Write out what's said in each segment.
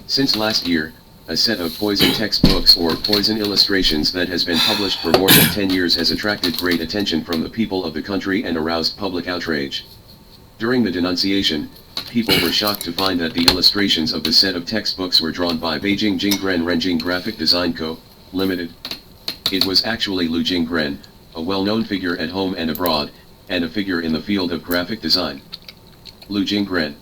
Since last year, a set of poison textbooks or poison illustrations that has been published for more than 10 years has attracted great attention from the people of the country and aroused public outrage. During the denunciation, people were shocked to find that the illustrations of the set of textbooks were drawn by Beijing Jinggren Renjing Graphic Design Co., Limited. It was actually Lu Jinggren, a well-known figure at home and abroad, and a figure in the field of graphic design. Lu Jinggren.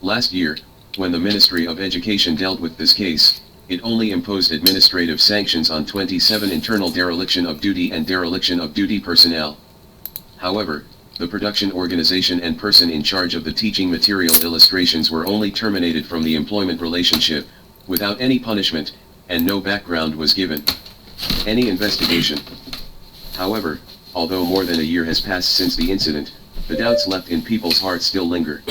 Last year, when the Ministry of Education dealt with this case, it only imposed administrative sanctions on 27 internal dereliction of duty and dereliction of duty personnel. However, the production organization and person in charge of the teaching material illustrations were only terminated from the employment relationship, without any punishment, and no background was given. Any investigation. However, although more than a year has passed since the incident, the doubts left in people's hearts still linger.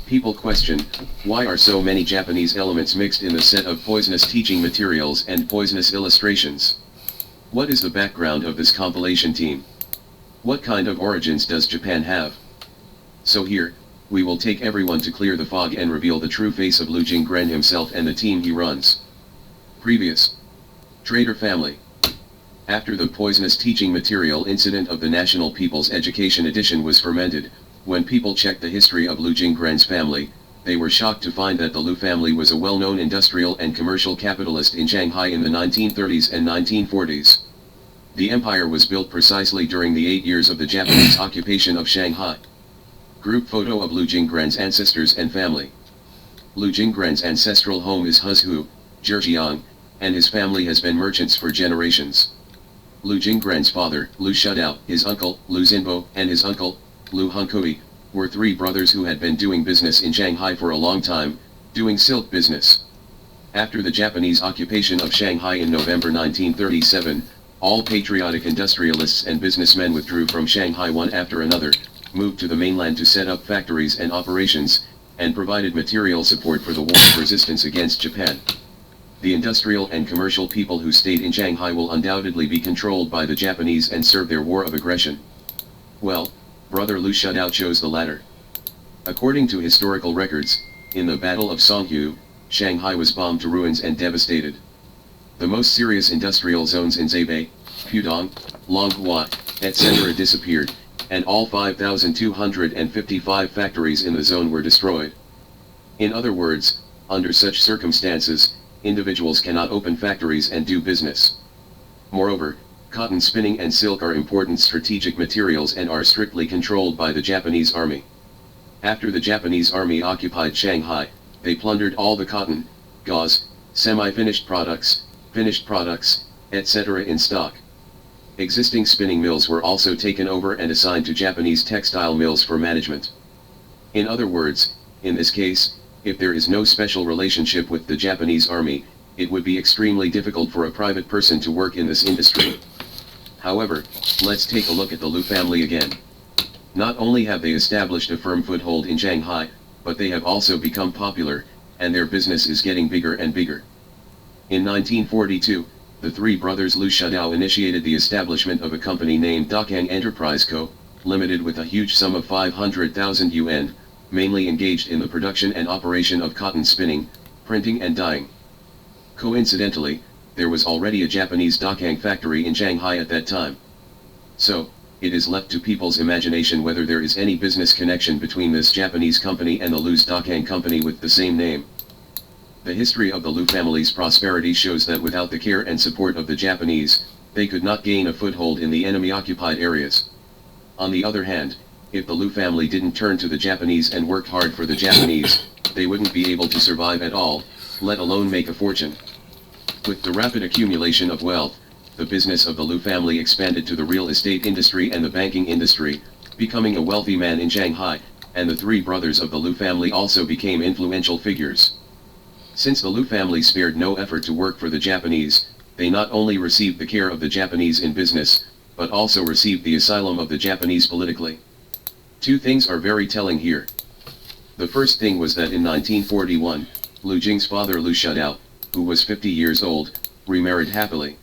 People question, why are so many Japanese elements mixed in the set of poisonous teaching materials and poisonous illustrations? What is the background of this compilation team? What kind of origins does Japan have? So here, we will take everyone to clear the fog and reveal the true face of Lu Jinggren himself and the team he runs. Previous. Trader family. After the poisonous teaching material incident of the National People's Education Edition was fermented, when people checked the history of Lu Jinggren's family, they were shocked to find that the Lu family was a well-known industrial and commercial capitalist in Shanghai in the 1930s and 1940s. The empire was built precisely during the 8 years of the Japanese occupation of Shanghai. Group photo of Lu Jinggren's ancestors and family. Lu Jinggren's ancestral home is Huzhu, Zhejiang, and his family has been merchants for generations. Lu Jinggren's father, Lu Shudao, his uncle, Lu Xinbo, and his uncle, Lu Hunkui, were three brothers who had been doing business in Shanghai for a long time, doing silk business. After the Japanese occupation of Shanghai in November 1937, all patriotic industrialists and businessmen withdrew from Shanghai one after another, moved to the mainland to set up factories and operations, and provided material support for the war of resistance against Japan. The industrial and commercial people who stayed in Shanghai will undoubtedly be controlled by the Japanese and serve their war of aggression. Well, Brother Lu Shudao chose the latter. According to historical records, in the Battle of Songhu, Shanghai was bombed to ruins and devastated. The most serious industrial zones in Zhebei, Pudong, Longhua, etc. disappeared, and all 5,255 factories in the zone were destroyed. In other words, under such circumstances, individuals cannot open factories and do business. Moreover, cotton spinning and silk are important strategic materials and are strictly controlled by the Japanese army. After the Japanese army occupied Shanghai, they plundered all the cotton, gauze, semi-finished products, etc. in stock. Existing spinning mills were also taken over and assigned to Japanese textile mills for management. In other words, in this case, if there is no special relationship with the Japanese army, it would be extremely difficult for a private person to work in this industry. However, let's take a look at the Lu family again. Not only have they established a firm foothold in Shanghai, but they have also become popular, and their business is getting bigger and bigger. In 1942, the three brothers Lu Shudao initiated the establishment of a company named Dakang Enterprise Co., Limited with a huge sum of 500,000 yuan, mainly engaged in the production and operation of cotton spinning, printing and dyeing. Coincidentally, there was already a Japanese Dakang factory in Shanghai at that time. So, it is left to people's imagination whether there is any business connection between this Japanese company and the Lu's Dakang company with the same name. The history of the Lu family's prosperity shows that without the care and support of the Japanese, they could not gain a foothold in the enemy-occupied areas. On the other hand, if the Lu family didn't turn to the Japanese and worked hard for the Japanese, they wouldn't be able to survive at all, let alone make a fortune. With the rapid accumulation of wealth, the business of the Lu family expanded to the real estate industry and the banking industry, becoming a wealthy man in Shanghai, and the three brothers of the Lu family also became influential figures. Since the Lu family spared no effort to work for the Japanese, they not only received the care of the Japanese in business, but also received the asylum of the Japanese politically. Two things are very telling here. The first thing was that in 1941, Lu Jing's father Lu Shudao, who was 50 years old, remarried happily.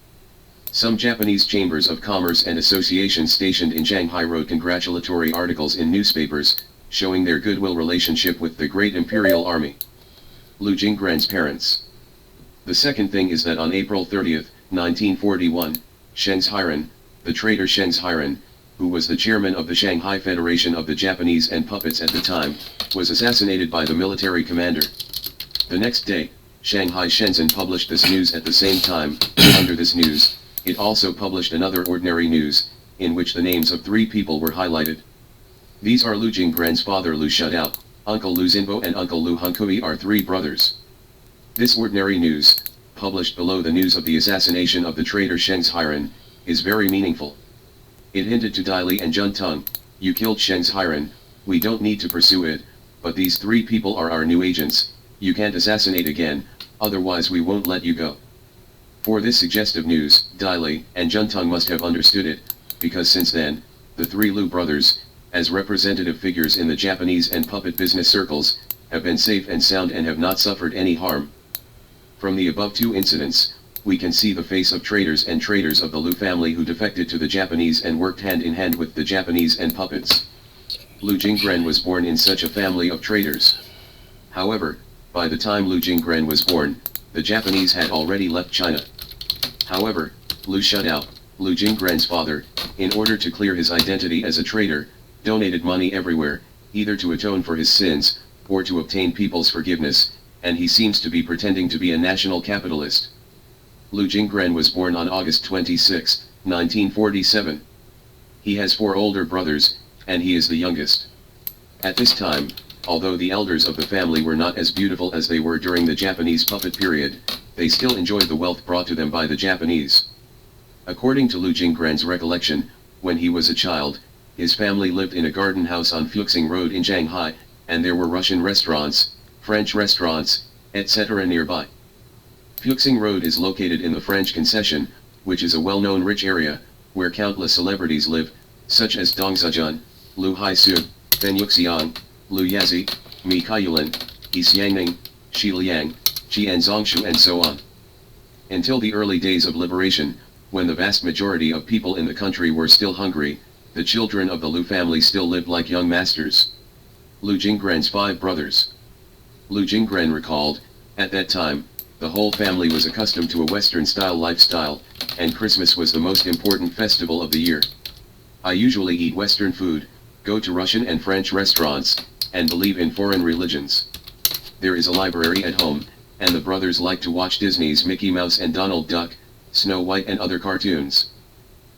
Some Japanese chambers of commerce and associations stationed in Shanghai wrote congratulatory articles in newspapers, showing their goodwill relationship with the great imperial army. Lu Jinggran's parents. The second thing is that on April 30, 1941, Sheng Zhiren, the traitor Sheng Zhiren, who was the chairman of the Shanghai Federation of the Japanese and Puppets at the time, was assassinated by the military commander. The next day, Shanghai Shenzhen published this news at the same time. Under this news, it also published another ordinary news, in which the names of 3 people were highlighted. These are Lu Jinggran's father Lu Shudao, Uncle Lu Xinbo and Uncle Lu Hunkui are 3 brothers. This ordinary news, published below the news of the assassination of the traitor Sheng Zhiren, is very meaningful. It hinted to Dai Li and Jun Tung, you killed Sheng Zhiren, we don't need to pursue it, but these 3 people are our new agents, you can't assassinate again, otherwise we won't let you go. For this suggestive news, Dai Li and Jun Tung must have understood it, because since then, the 3 Lu brothers, as representative figures in the Japanese and puppet business circles, have been safe and sound and have not suffered any harm. From the above 2 incidents, we can see the face of traitors and traitors of the Lu family who defected to the Japanese and worked hand in hand with the Japanese and puppets. Lu Jinggran was born in such a family of traitors. However, by the time Lu Jinggran was born, the Japanese had already left China. However, Lu Shudao, Lu Jinggran's father, in order to clear his identity as a traitor, donated money everywhere, either to atone for his sins, or to obtain people's forgiveness, and he seems to be pretending to be a national capitalist. Lu Jinggran was born on August 26, 1947. He has 4 older brothers, and he is the youngest. At this time, although the elders of the family were not as beautiful as they were during the Japanese puppet period, they still enjoyed the wealth brought to them by the Japanese. According to Lu Jinggran's recollection, when he was a child, his family lived in a garden house on Fuxing Road in Shanghai, and there were Russian restaurants, French restaurants, etc. nearby. Fuxing Road is located in the French Concession, which is a well-known rich area, where countless celebrities live, such as Dong Zhejian, Lu Haisu, Ben Yuxiang, Lu Yazi, Mi Kaiyulan, Yi Xiangning, Shi Liang, Qian Zongshu and so on. Until the early days of liberation, when the vast majority of people in the country were still hungry, the children of the Lu family still lived like young masters. Lu Jinggran's 5 brothers. Lu Jinggran recalled, at that time, the whole family was accustomed to a Western-style lifestyle, and Christmas was the most important festival of the year. I usually eat Western food, go to Russian and French restaurants, and believe in foreign religions. There is a library at home, and the brothers like to watch Disney's Mickey Mouse and Donald Duck, Snow White and other cartoons.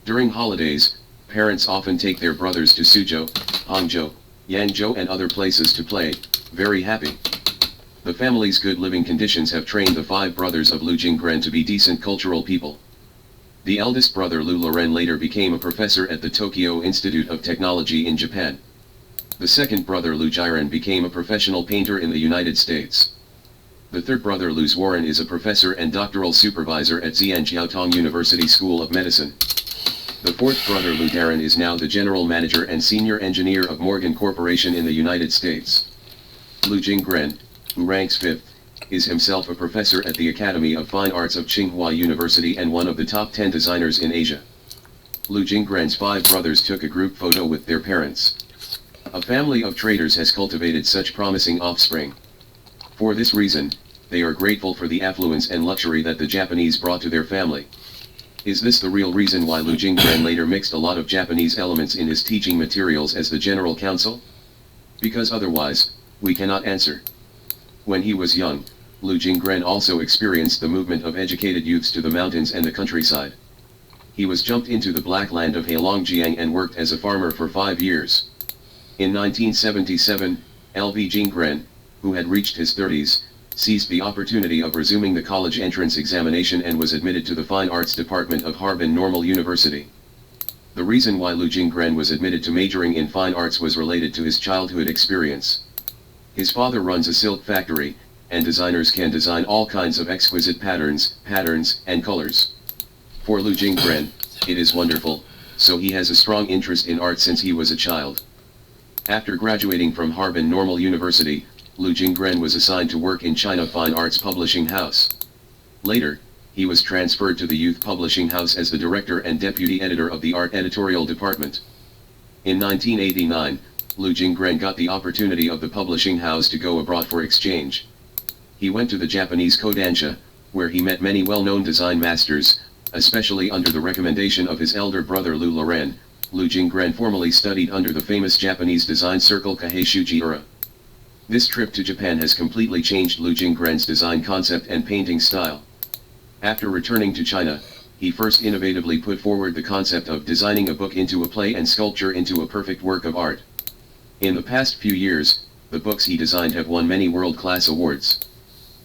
During holidays, parents often take their brothers to Suzhou, Hangzhou, Yangzhou and other places to play, very happy. The family's good living conditions have trained the 5 brothers of Lu Jinggran to be decent cultural people. The eldest brother Lu Loren later became a professor at the Tokyo Institute of Technology in Japan. The second brother Lu Jiren became a professional painter in the United States. The third brother Lu Zwarren is a professor and doctoral supervisor at Zhangjiaotong University School of Medicine. The fourth brother Lu Darren is now the general manager and senior engineer of Morgan Corporation in the United States. Lu Jinggran, who ranks 5th, is himself a professor at the Academy of Fine Arts of Tsinghua University and one of the top 10 designers in Asia. Lu Jinggran's 5 brothers took a group photo with their parents. A family of traders has cultivated such promising offspring. For this reason, they are grateful for the affluence and luxury that the Japanese brought to their family. Is this the real reason why Lu Jinggran later mixed a lot of Japanese elements in his teaching materials as the general counsel? Because otherwise, we cannot answer. When he was young, Lu Jinggran also experienced the movement of educated youths to the mountains and the countryside. He was jumped into the black land of Heilongjiang and worked as a farmer for 5 years. In 1977, L.V. Jinggran, who had reached his 30s, seized the opportunity of resuming the college entrance examination and was admitted to the Fine Arts Department of Harbin Normal University. The reason why Lu Jinggran was admitted to majoring in fine arts was related to his childhood experience. His father runs a silk factory, and designers can design all kinds of exquisite patterns, and colors. For Lu Jinggran, it is wonderful, so he has a strong interest in art since he was a child. After graduating from Harbin Normal University, Lu Jinggran was assigned to work in China Fine Arts Publishing House. Later, he was transferred to the Youth Publishing House as the director and deputy editor of the art editorial department. In 1989, Lu Jinggran got the opportunity of the publishing house to go abroad for exchange. He went to the Japanese Kodansha, where he met many well-known design masters, especially under the recommendation of his elder brother Lu Loren. Lu Jinggren formally studied under the famous Japanese design circle Kihei Shujiura. This trip to Japan has completely changed Lu Jinggren's design concept and painting style. After returning to China, he first innovatively put forward the concept of designing a book into a play and sculpture into a perfect work of art. In the past few years, the books he designed have won many world-class awards.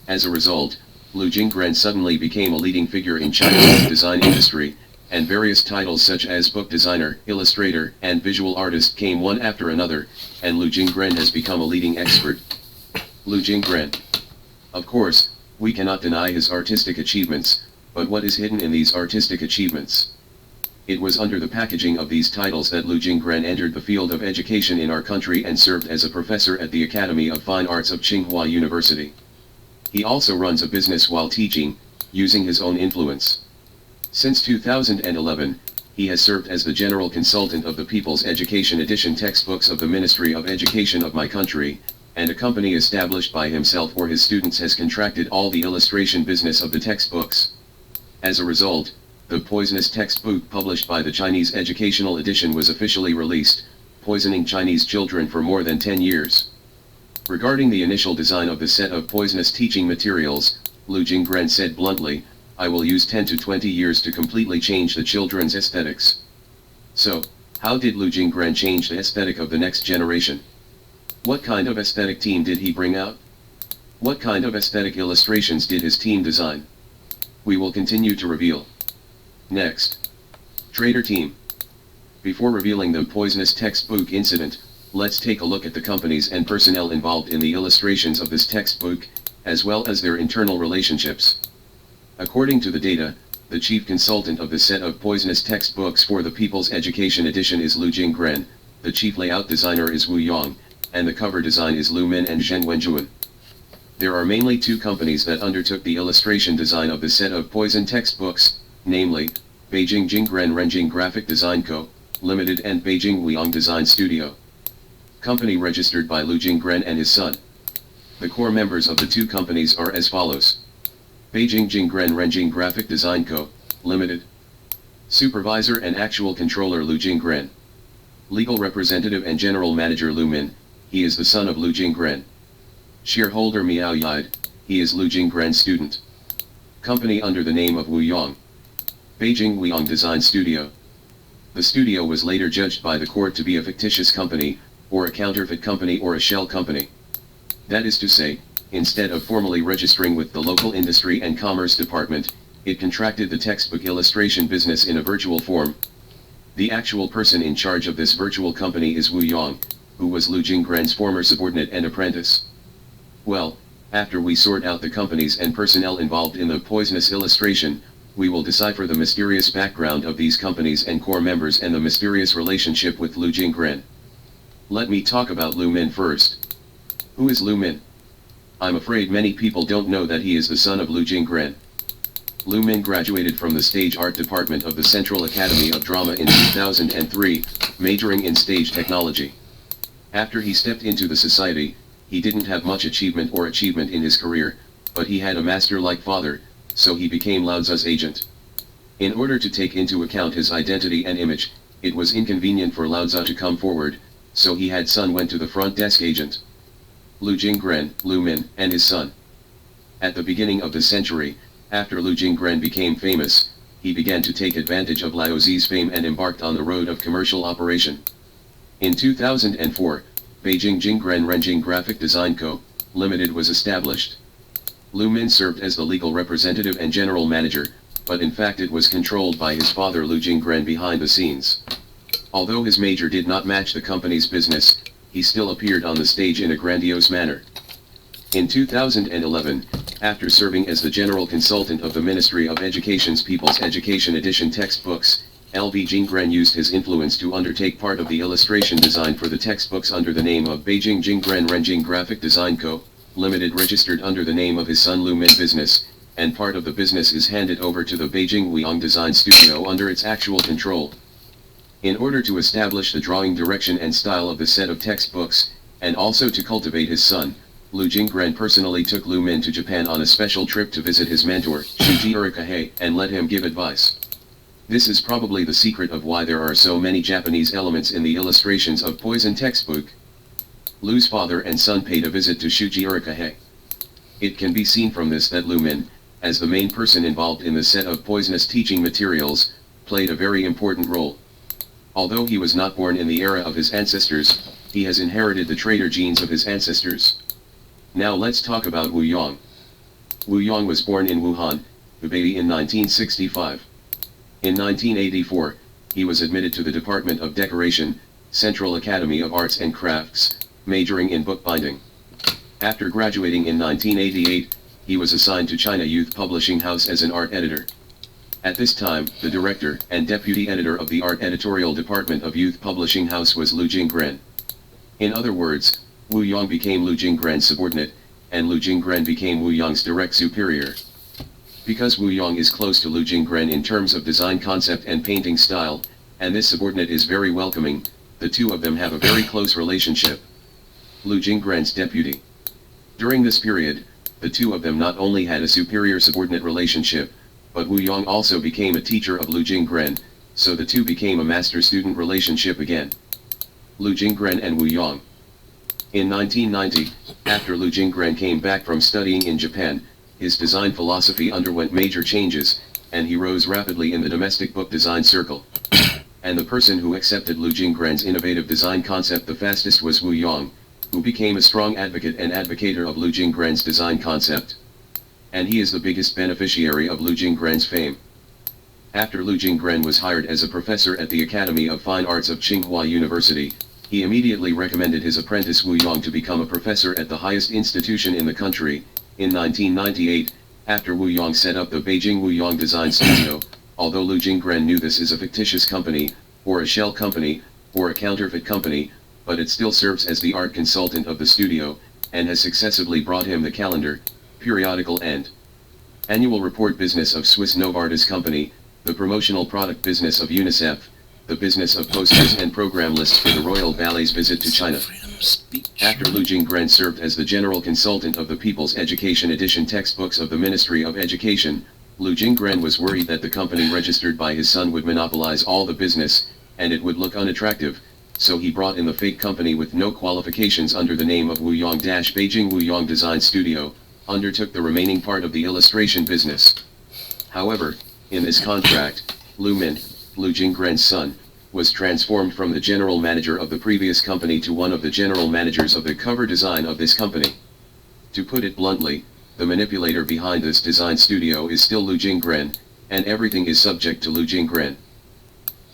As a result, Lu Jinggren suddenly became a leading figure in China's design industry, and various titles such as book designer, illustrator, and visual artist came one after another, and Lu Jinggren has become a leading expert. Lu Jinggren. Of course, we cannot deny his artistic achievements, but what is hidden in these artistic achievements? It was under the packaging of these titles that Lu Jinggren entered the field of education in our country and served as a professor at the Academy of Fine Arts of Tsinghua University. He also runs a business while teaching, using his own influence. Since 2011, he has served as the general consultant of the People's Education Edition textbooks of the Ministry of Education of my country, and a company established by himself or his students has contracted all the illustration business of the textbooks. As a result, the poisonous textbook published by the Chinese Educational Edition was officially released, poisoning Chinese children for more than 10 years. Regarding the initial design of the set of poisonous teaching materials, Lu Jinggren said bluntly, "I will use 10 to 20 years to completely change the children's aesthetics." So, how did Lu Jinggren change the aesthetic of the next generation? What kind of aesthetic team did he bring out? What kind of aesthetic illustrations did his team design? We will continue to reveal. Next. Trader Team. Before revealing the poisonous textbook incident, let's take a look at the companies and personnel involved in the illustrations of this textbook, as well as their internal relationships. According to the data, the chief consultant of the set of poisonous textbooks for the People's Education Edition is Lu Jinggren, the chief layout designer is Wu Yang, and the cover design is Lu Min and Zheng Wenjuan. There are mainly two companies that undertook the illustration design of the set of poison textbooks, namely, Beijing Jinggren Renjing Graphic Design Co., Limited and Beijing Weiyang Design Studio. Company registered by Lu Jinggren and his son. The core members of the two companies are as follows. Beijing Jinggren Renjing Graphic Design Co., Limited. Supervisor and actual controller Lu Jinggren. Legal representative and general manager Lu Min, he is the son of Lu Jinggren. Shareholder Miao Yide, he is Lu Jinggren's student. Company under the name of Wu Yang. Beijing Weiyang Design Studio. The studio was later judged by the court to be a fictitious company, or a counterfeit company or a shell company. That is to say, instead of formally registering with the local Industry and Commerce Department, it contracted the textbook illustration business in a virtual form. The actual person in charge of this virtual company is Wu Yang, who was Lu Jinggren's former subordinate and apprentice. Well, after we sort out the companies and personnel involved in the poisonous illustration, we will decipher the mysterious background of these companies and core members and the mysterious relationship with Lu Jinggren. Let me talk about Lu Min first. Who is Lu Min? I'm afraid many people don't know that he is the son of Lu Jinggren. Lu Min graduated from the Stage Art Department of the Central Academy of Drama in 2003, majoring in stage technology. After he stepped into the society, he didn't have much achievement in his career, but he had a master-like father, so he became Lao Tzu's agent. In order to take into account his identity and image, it was inconvenient for Lao Tzu to come forward, so he had son went to the front desk agent. Lu Jinggren, Lu Min, and his son. At the beginning of the century, after Lu Jinggren became famous, he began to take advantage of Lao Tzu's fame and embarked on the road of commercial operation. In 2004, Beijing Jinggren Renjing Graphic Design Co., Limited was established. Lu Min served as the legal representative and general manager, but in fact it was controlled by his father Lu Jinggren behind the scenes. Although his major did not match the company's business, he still appeared on the stage in a grandiose manner. In 2011, after serving as the general consultant of the Ministry of Education's People's Education Edition textbooks, L.V. Jinggren used his influence to undertake part of the illustration design for the textbooks under the name of Beijing Jinggren Renjing Graphic Design Co., Limited, registered under the name of his son Lu Min Business, and part of the business is handed over to the Beijing Weiyang Design Studio under its actual control. In order to establish the drawing direction and style of the set of textbooks, and also to cultivate his son, Lu Jinggren personally took Lu Min to Japan on a special trip to visit his mentor, Shuji Urikahei, and let him give advice. This is probably the secret of why there are so many Japanese elements in the illustrations of Poison textbook. Lu's father and son paid a visit to Shuji Urikahei. It can be seen from this that Lu Min, as the main person involved in the set of poisonous teaching materials, played a very important role. Although he was not born in the era of his ancestors, he has inherited the traitor genes of his ancestors. Now let's talk about Wu Yong. Wu Yong was born in Wuhan, Hubei in 1965. In 1984, he was admitted to the Department of Decoration, Central Academy of Arts and Crafts, majoring in bookbinding. After graduating in 1988, he was assigned to China Youth Publishing House as an art editor. At this time, the director and deputy editor of the art editorial department of Youth Publishing House was Lu Jinggren. In other words, Wu Yong became Lu Jinggren's subordinate, and Lu Jinggren became Wu Yong's direct superior. Because Wu Yong is close to Lu Jinggren in terms of design concept and painting style, and this subordinate is very welcoming, the two of them have a very close relationship. Lu Jinggren's deputy. During this period, the two of them not only had a superior-subordinate relationship, but Wu Yong also became a teacher of Lu Jinggren, so the two became a master-student relationship again. Lu Jinggren and Wu Yong. In 1990, after Lu Jinggren came back from studying in Japan, his design philosophy underwent major changes, and he rose rapidly in the domestic book design circle. And the person who accepted Lu Jinggren's innovative design concept the fastest was Wu Yong, who became a strong advocate and advocator of Lu Jinggren's design concept. And he is the biggest beneficiary of Lu Jinggren's fame. After Lu Jinggren was hired as a professor at the Academy of Fine Arts of Tsinghua University, he immediately recommended his apprentice Wu Yong to become a professor at the highest institution in the country. In 1998, after Wu Yong set up the Beijing Wu Yong Design Studio, although Lu Jinggren knew this is a fictitious company, or a shell company, or a counterfeit company, but it still serves as the art consultant of the studio, and has successively brought him the calendar, periodical and annual report business of Swiss Novartis Company, the promotional product business of UNICEF, the business of posters and program lists for the Royal Ballet's visit to China. After Lu Jinggren served as the general consultant of the People's Education Edition textbooks of the Ministry of Education, Lu Jinggren was worried that the company registered by his son would monopolize all the business, and it would look unattractive, so he brought in the fake company with no qualifications under the name of Wu Yong-Beijing Wu Yong Design Studio, undertook the remaining part of the illustration business. However, in this contract, Lu Min, Lu Jinggren's son, was transformed from the general manager of the previous company to one of the general managers of the cover design of this company. To put it bluntly, the manipulator behind this design studio is still Lu Jinggren, and everything is subject to Lu Jinggren.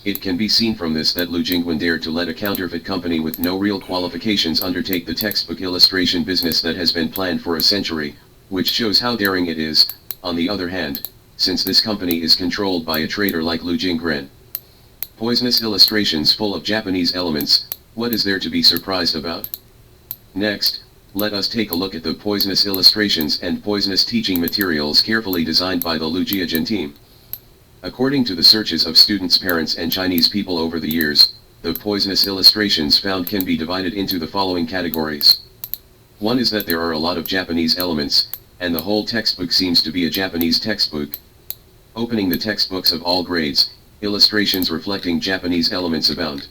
It can be seen from this that Lu Jinggren dared to let a counterfeit company with no real qualifications undertake the textbook illustration business that has been planned for a century, which shows how daring it is. On the other hand, since this company is controlled by a traitor like Lu Jinggren. Poisonous illustrations full of Japanese elements, what is there to be surprised about? Next, let us take a look at the poisonous illustrations and poisonous teaching materials carefully designed by the Lu Jiajin team. According to the searches of students' parents and Chinese people over the years, the poisonous illustrations found can be divided into the following categories. One is that there are a lot of Japanese elements, and the whole textbook seems to be a Japanese textbook. Opening the textbooks of all grades, illustrations reflecting Japanese elements abound.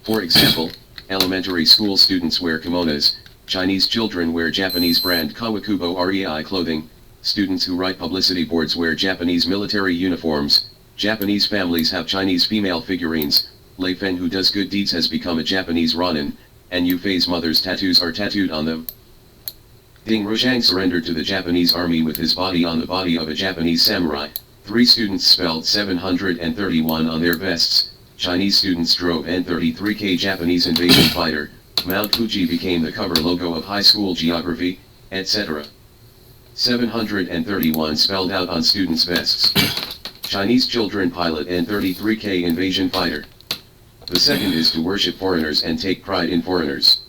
For example, elementary school students wear kimonos, Chinese children wear Japanese brand Kawakubo REI clothing, students who write publicity boards wear Japanese military uniforms, Japanese families have Chinese female figurines, Lei Fen who does good deeds has become a Japanese Ronin, and Yu Fei's mother's tattoos are tattooed on them. Ding Ruzhang surrendered to the Japanese army with his body on the body of a Japanese samurai. 3 students spelled 731 on their vests. Chinese students drove N-33K Japanese invasion fighter. Mount Fuji became the cover logo of high school geography, etc. 731 spelled out on students' vests. Chinese children pilot N-33K invasion fighter. The second is to worship foreigners and take pride in foreigners.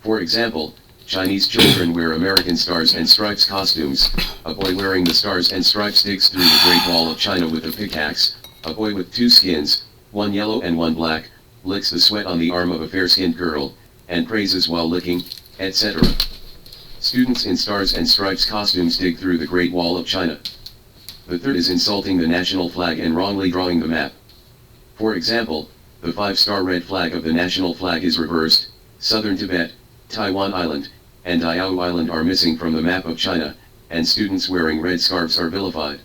For example, Chinese children wear American Stars and Stripes costumes. A boy wearing the Stars and Stripes digs through the Great Wall of China with a pickaxe. A boy with 2 skins, one yellow and one black, licks the sweat on the arm of a fair-skinned girl, and praises while licking, etc. Students in stars and stripes costumes dig through the Great Wall of China. The third is insulting the national flag and wrongly drawing the map. For example, the 5-star red flag of the national flag is reversed, southern Tibet, Taiwan Island, and Diaoyu Island are missing from the map of China, and students wearing red scarves are vilified.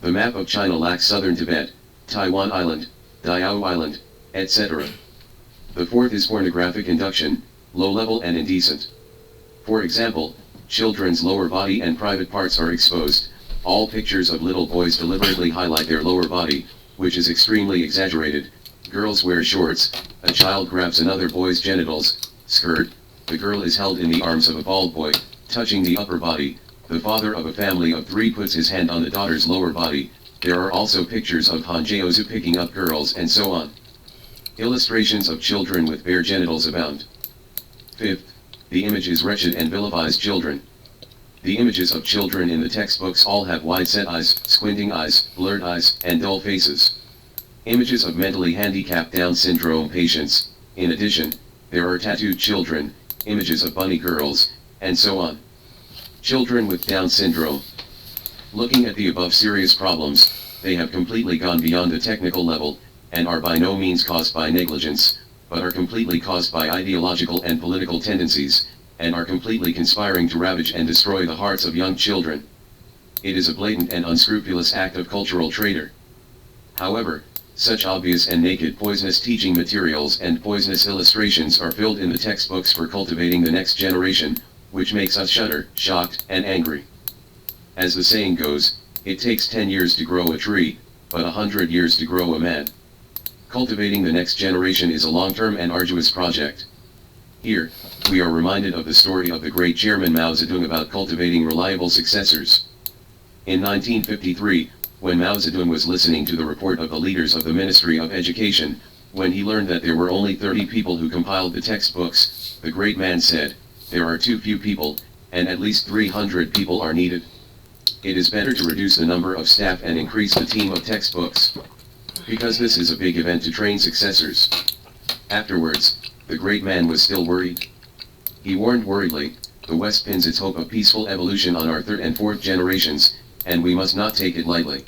The map of China lacks southern Tibet, Taiwan Island, Diaoyu Island, etc. The fourth is pornographic induction, low-level and indecent. For example, children's lower body and private parts are exposed. All pictures of little boys deliberately highlight their lower body, which is extremely exaggerated. Girls wear shorts, a child grabs another boy's genitals, skirt, the girl is held in the arms of a bald boy, touching the upper body, the father of a family of 3 puts his hand on the daughter's lower body, there are also pictures of Hanjeozu picking up girls and so on. Illustrations of children with bare genitals abound. Fifth, the image is wretched and vilifies children. The images of children in the textbooks all have wide-set eyes, squinting eyes, blurred eyes, and dull faces. Images of mentally handicapped Down syndrome patients. In addition, there are tattooed children, images of bunny girls, and so on. Children with Down syndrome. Looking at the above serious problems, they have completely gone beyond the technical level, and are by no means caused by negligence, but are completely caused by ideological and political tendencies, and are completely conspiring to ravage and destroy the hearts of young children. It is a blatant and unscrupulous act of cultural traitor. However, such obvious and naked poisonous teaching materials and poisonous illustrations are filled in the textbooks for cultivating the next generation, which makes us shudder, shocked, and angry. As the saying goes, it takes 10 years to grow a tree, but 100 years to grow a man. Cultivating the next generation is a long-term and arduous project. Here, we are reminded of the story of the great Chairman Mao Zedong about cultivating reliable successors. In 1953, when Mao Zedong was listening to the report of the leaders of the Ministry of Education, when he learned that there were only 30 people who compiled the textbooks, the great man said, "There are too few people, and at least 300 people are needed. It is better to reduce the number of staff and increase the team of textbooks. Because this is a big event to train successors." Afterwards, the great man was still worried. He warned worriedly, "The West pins its hope of peaceful evolution on our 3rd and 4th generations, and we must not take it lightly."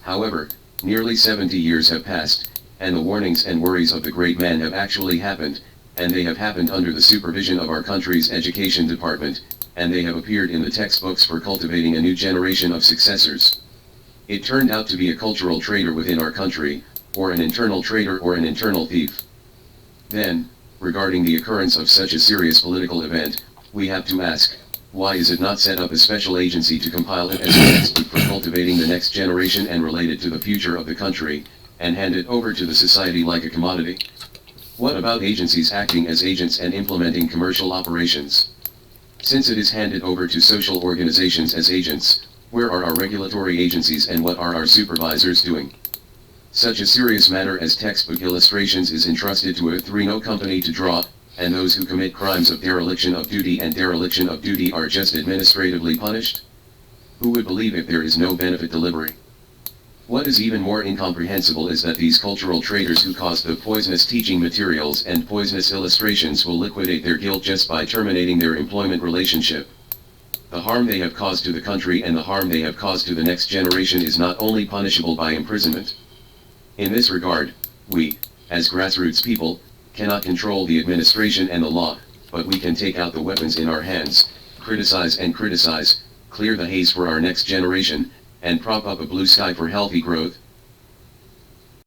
However, nearly 70 years have passed, and the warnings and worries of the great man have actually happened, and they have happened under the supervision of our country's education department, and they have appeared in the textbooks for cultivating a new generation of successors. It turned out to be a cultural traitor within our country, or an internal traitor or an internal thief. Then, regarding the occurrence of such a serious political event, we have to ask, why is it not set up a special agency to compile it as a textbook for cultivating the next generation and relate it to the future of the country, and hand it over to the society like a commodity? What about agencies acting as agents and implementing commercial operations? Since it is handed over to social organizations as agents, where are our regulatory agencies and what are our supervisors doing? Such a serious matter as textbook illustrations is entrusted to a Thrino company to draw, and those who commit crimes of dereliction of duty and dereliction of duty are just administratively punished? Who would believe if there is no benefit delivery? What is even more incomprehensible is that these cultural traitors who caused the poisonous teaching materials and poisonous illustrations will liquidate their guilt just by terminating their employment relationship. The harm they have caused to the country and the harm they have caused to the next generation is not only punishable by imprisonment. In this regard, we, as grassroots people, cannot control the administration and the law, but we can take out the weapons in our hands, criticize and clear the haze for our next generation, and prop up a blue sky for healthy growth,